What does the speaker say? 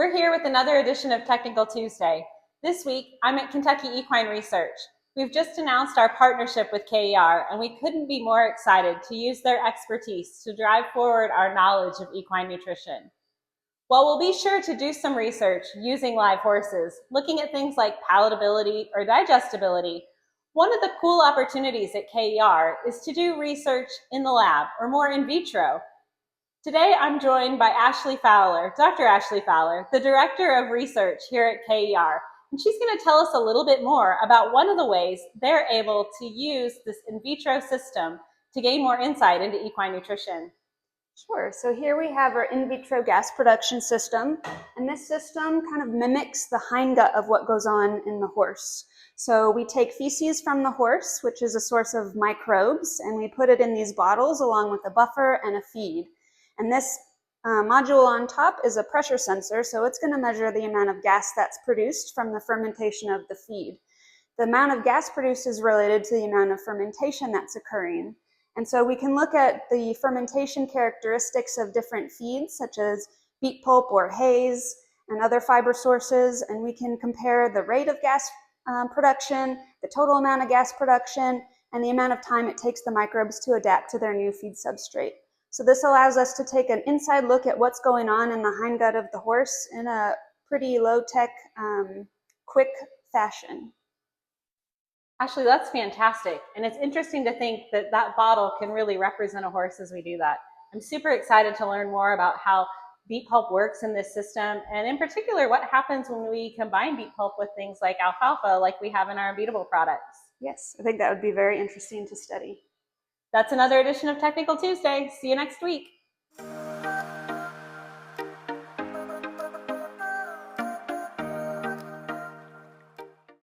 We're here with another edition of Technical Tuesday. This week, I'm at Kentucky Equine Research. We've just announced our partnership with KER, and we couldn't be more excited to use their expertise to drive forward our knowledge of equine nutrition. While we'll be sure to do some research using live horses, looking at things like palatability or digestibility, one of the cool opportunities at KER is to do research in the lab, or more in vitro. Today, I'm joined by Ashley Fowler, Dr. Ashley Fowler, the Director of Research here at KER, and she's going to tell us a little bit more about one of the ways they're able to use this in vitro system to gain more insight into equine nutrition. Sure. So here we have our in vitro gas production system, and this system kind of mimics the hindgut of what goes on in the horse. So we take feces from the horse, which is a source of microbes, and we put it in these bottles along with a buffer and a feed. And this module on top is a pressure sensor, so it's going to measure the amount of gas that's produced from the fermentation of the feed. The amount of gas produced is related to the amount of fermentation that's occurring. And so we can look at the fermentation characteristics of different feeds, such as beet pulp or hays and other fiber sources, and we can compare the rate of gas production, the total amount of gas production, and the amount of time it takes the microbes to adapt to their new feed substrate. So this allows us to take an inside look at what's going on in the hindgut of the horse in a pretty low-tech, quick fashion. Ashley, that's fantastic. And it's interesting to think that that bottle can really represent a horse as we do that. I'm super excited to learn more about how beet pulp works in this system, and in particular, what happens when we combine beet pulp with things like alfalfa, like we have in our beatable products. Yes, I think that would be very interesting to study. That's another edition of Technical Tuesday. See you next week.